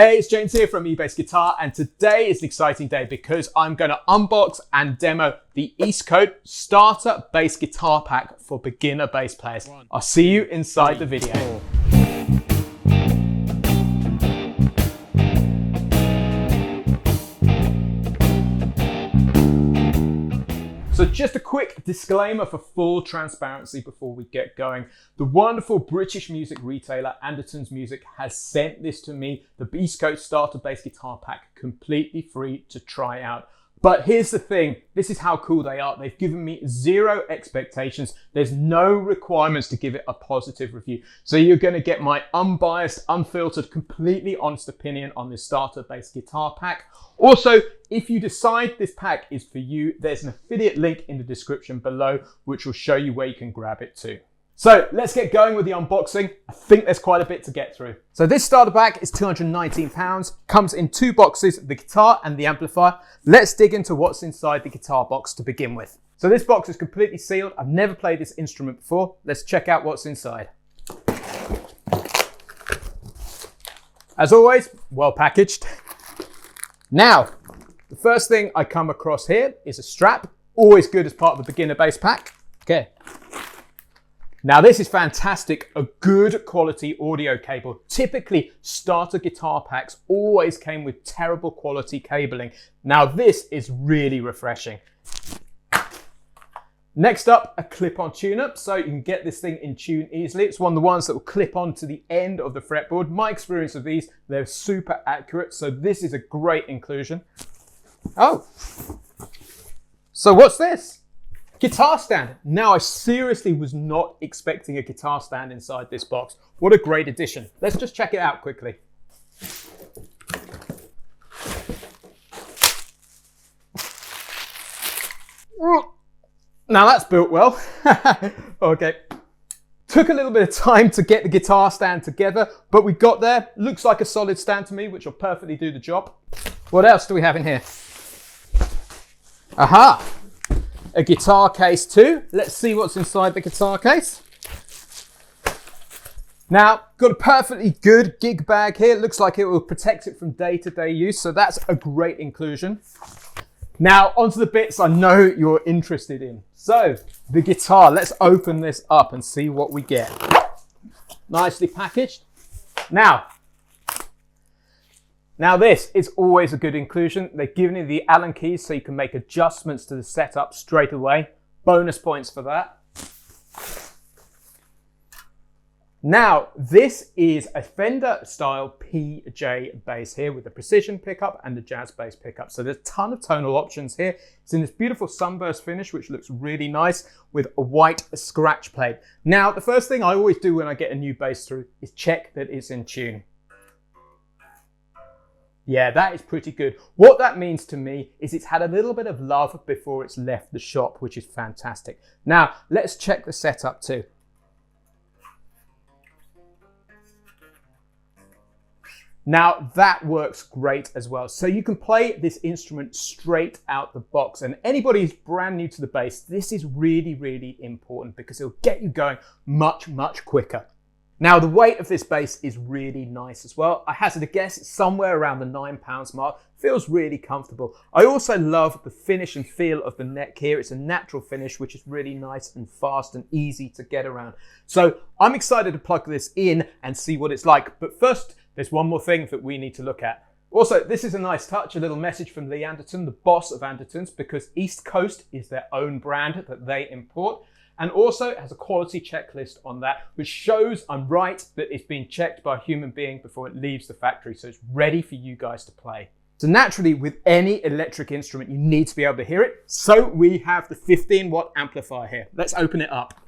Hey, it's James here from eBassGuitar, and today is an exciting day because I'm going to unbox and demo the EastCoast Starter Bass Guitar Pack for beginner bass players. I'll see you inside the video. So just a quick disclaimer for full transparency before we get going. The wonderful British music retailer Anderton's Music has sent this to me, the EastCoast Starter Bass Guitar Pack, completely free to try out. But here's the thing, this is how cool they are. They've given me zero expectations. There's no requirements to give it a positive review. So you're gonna get my unbiased, unfiltered, completely honest opinion on this starter bass guitar pack. Also, if you decide this pack is for you, there's an affiliate link in the description below, which will show you where you can grab it too. So let's get going with the unboxing. I think there's quite a bit to get through. So this starter pack is £219, comes in two boxes, the guitar and the amplifier. Let's dig into what's inside the guitar box to begin with. So this box is completely sealed. I've never played this instrument before. Let's check out what's inside. As always, well packaged. Now, the first thing I come across here is a strap, always good as part of the beginner bass pack. Okay. Now this is fantastic, a good quality audio cable. Typically, starter guitar packs always came with terrible quality cabling. Now this is really refreshing. Next up, a clip-on tuner, so you can get this thing in tune easily. It's one of the ones that will clip on to the end of the fretboard. My experience of these, they're super accurate, so this is a great inclusion. Oh, so what's this? Guitar stand. Now I seriously was not expecting a guitar stand inside this box. What a great addition. Let's just check it out quickly. Now that's built well. Okay. Took a little bit of time to get the guitar stand together, but we got there. Looks like a solid stand to me, which will perfectly do the job. What else do we have in here? Aha! A guitar case too. Let's see what's inside the guitar case. Now, got a perfectly good gig bag here. Looks like it will protect it from day-to-day use, so that's a great inclusion. Now, onto the bits I know you're interested in. So, the guitar. Let's open this up and see what we get. Nicely packaged. Now this is always a good inclusion. They've given you the Allen keys so you can make adjustments to the setup straight away. Bonus points for that. Now, this is a Fender style PJ bass here with the precision pickup and the jazz bass pickup. So there's a ton of tonal options here. It's in this beautiful sunburst finish, which looks really nice with a white scratch plate. Now, the first thing I always do when I get a new bass through is check that it's in tune. Yeah, that is pretty good. What that means to me is it's had a little bit of love before it's left the shop, which is fantastic. Now, let's check the setup too. Now, that works great as well. So you can play this instrument straight out the box. And anybody who's brand new to the bass, this is really, really important because it'll get you going much, much quicker. Now, the weight of this bass is really nice as well. I hazard a guess, it's somewhere around the 9 pounds mark. Feels really comfortable. I also love the finish and feel of the neck here. It's a natural finish, which is really nice and fast and easy to get around. So I'm excited to plug this in and see what it's like. But first, there's one more thing that we need to look at. Also, this is a nice touch, a little message from Lee Anderton, the boss of Anderton's, because EastCoast is their own brand that they import. And also it has a quality checklist on that, which shows I'm right, that it's been checked by a human being before it leaves the factory. So it's ready for you guys to play. So naturally, with any electric instrument, you need to be able to hear it. So we have the 15-watt amplifier here. Let's open it up.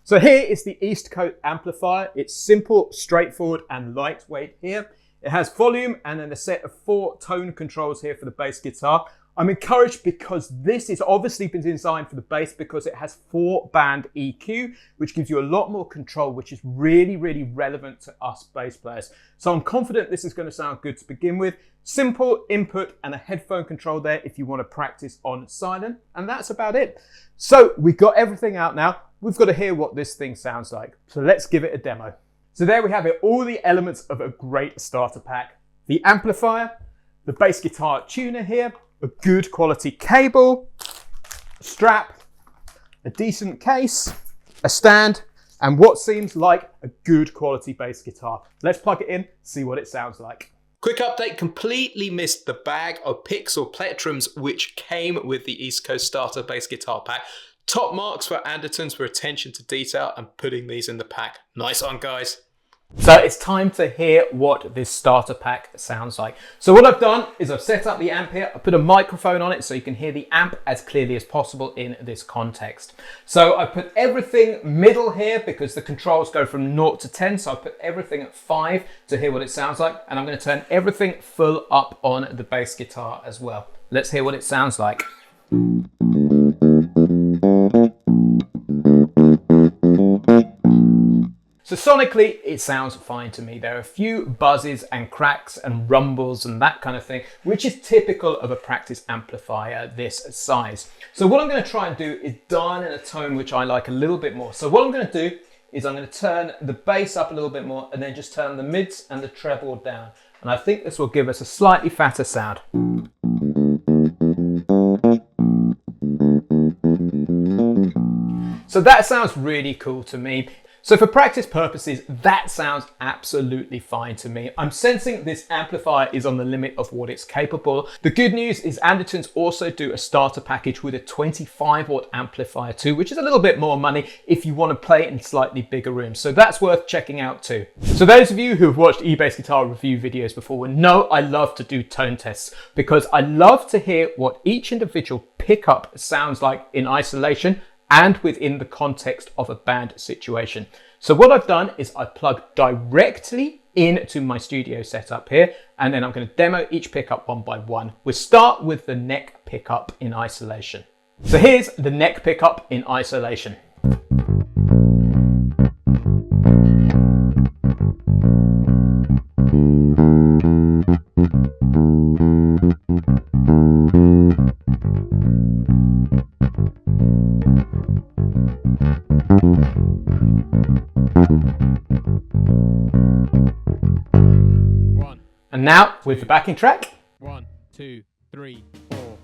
So here is the EastCoast amplifier. It's simple, straightforward, and lightweight here. It has volume and then a set of 4 tone controls here for the bass guitar. I'm encouraged because this is obviously been designed for the bass because it has 4-band EQ, which gives you a lot more control, which is really, really relevant to us bass players. So I'm confident this is going to sound good to begin with. Simple input and a headphone control there if you want to practice on silent, and that's about it. So we've got everything out now. We've got to hear what this thing sounds like. So let's give it a demo. So there we have it, all the elements of a great starter pack. The amplifier, the bass guitar tuner here, a good quality cable, a strap, a decent case, a stand, and what seems like a good quality bass guitar. Let's plug it in, see what it sounds like. Quick update, completely missed the bag of picks or plectrums which came with the EastCoast starter bass guitar pack. Top marks for Andertons for attention to detail and putting these in the pack. Nice one, guys. So it's time to hear what this starter pack sounds like. So what I've done is I've set up the amp here. I put a microphone on it so you can hear the amp as clearly as possible in this context. So I put everything middle here because the controls go from 0 to 10. So I put everything at 5 to hear what it sounds like. And I'm going to turn everything full up on the bass guitar as well. Let's hear what it sounds like. So sonically, it sounds fine to me. There are a few buzzes and cracks and rumbles and that kind of thing, which is typical of a practice amplifier this size. So what I'm going to try and do is dial in a tone which I like a little bit more. So what I'm going to do is I'm going to turn the bass up a little bit more and then just turn the mids and the treble down. And I think this will give us a slightly fatter sound. So that sounds really cool to me. So for practice purposes, that sounds absolutely fine to me. I'm sensing this amplifier is on the limit of what it's capable. The good news is Andertons also do a starter package with a 25-watt amplifier too, which is a little bit more money if you want to play in slightly bigger rooms. So that's worth checking out too. So those of you who have watched eBassGuitar review videos before will know I love to do tone tests because I love to hear what each individual pickup sounds like in isolation and within the context of a band situation. So what I've done is I plugged directly into my studio setup here, and then I'm going to demo each pickup one by one. We'll start with the neck pickup in isolation. So here's the neck pickup in isolation. And now with the backing track. 1, 2, 3, 4.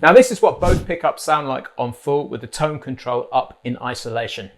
Now this is what both pickups sound like on full with the tone control up in isolation.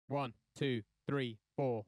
One, two, three, four.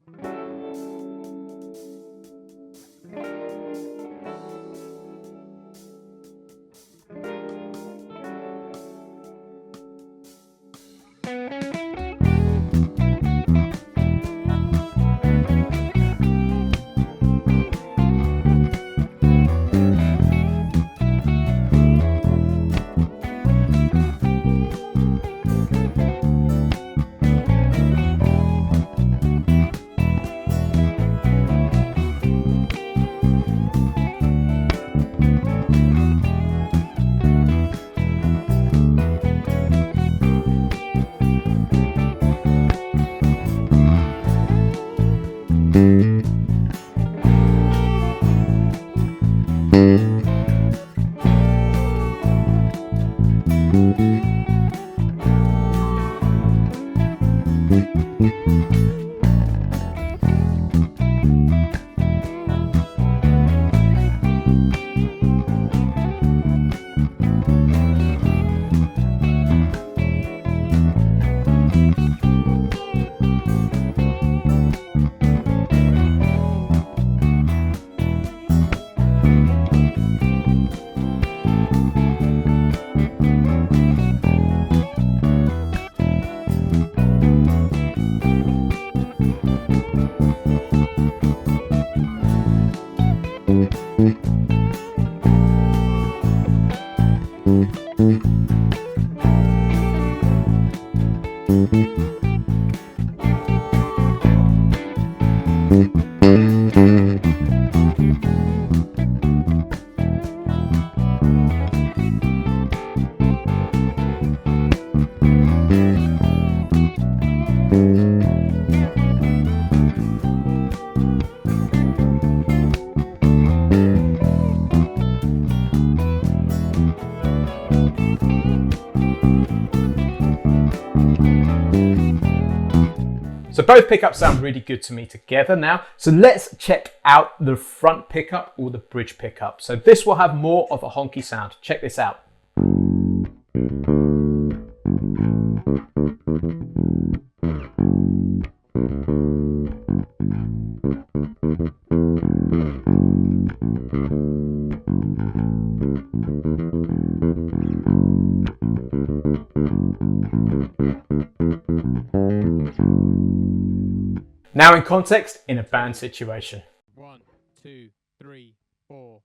So both pickups sound really good to me together now. So let's check out the front pickup or the bridge pickup. So this will have more of a honky sound. Check this out. Now in context, in a band situation. 1, 2, 3, 4.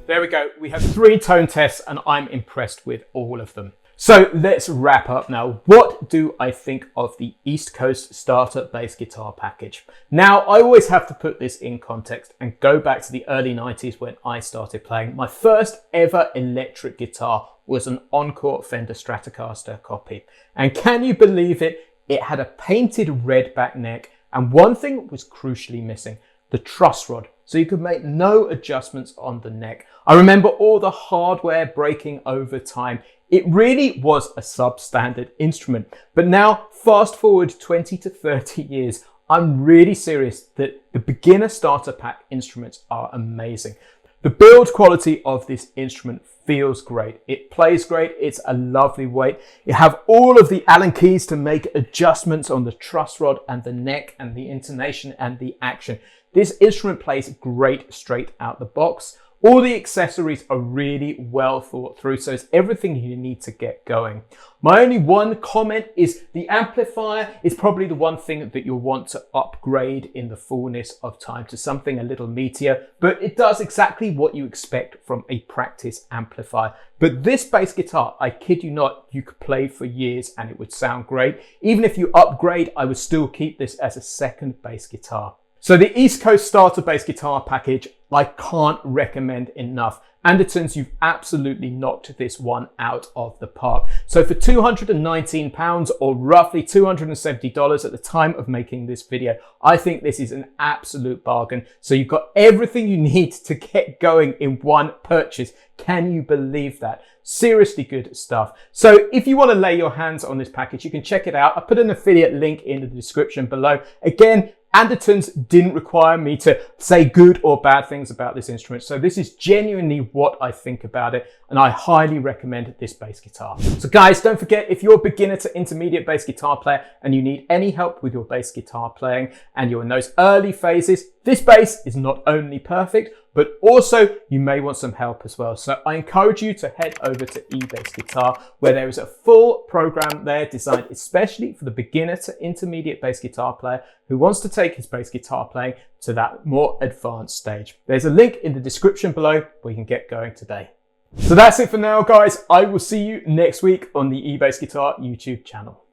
There we go. We have 3 tone tests and I'm impressed with all of them. So let's wrap up now. What do I think of the East Coast starter bass guitar package? Now, I always have to put this in context and go back to the early 90s when I started playing. My first ever electric guitar was an Encore Fender Stratocaster copy. And can you believe it? It had a painted red back neck, and one thing was crucially missing: the truss rod. So you could make no adjustments on the neck. I remember all the hardware breaking over time. It really was a substandard instrument. But now, fast forward 20 to 30 years, I'm really serious that the beginner starter pack instruments are amazing. The build quality of this instrument feels great. It plays great. It's a lovely weight. You have all of the Allen keys to make adjustments on the truss rod and the neck and the intonation and the action. This instrument plays great straight out the box. All the accessories are really well thought through, so it's everything you need to get going. My only one comment is the amplifier is probably the one thing that you'll want to upgrade in the fullness of time to something a little meatier, but it does exactly what you expect from a practice amplifier. But this bass guitar, I kid you not, you could play for years and it would sound great. Even if you upgrade, I would still keep this as a second bass guitar. So the East Coast Starter Bass Guitar Package, I can't recommend enough. Andertons, you've absolutely knocked this one out of the park. So for £219 or roughly $270 at the time of making this video, I think this is an absolute bargain. So you've got everything you need to get going in one purchase. Can you believe that? Seriously good stuff. So if you want to lay your hands on this package, you can check it out. I put an affiliate link in the description below. Again, Andertons didn't require me to say good or bad things about this instrument. So this is genuinely what I think about it, and I highly recommend this bass guitar. So guys, don't forget, if you're a beginner to intermediate bass guitar player and you need any help with your bass guitar playing and you're in those early phases, this bass is not only perfect, but also you may want some help as well. So I encourage you to head over to eBassGuitar, where there is a full program there designed especially for the beginner to intermediate bass guitar player who wants to take his bass guitar playing to that more advanced stage. There's a link in the description below where you can get going today. So that's it for now, guys. I will see you next week on the eBassGuitar YouTube channel.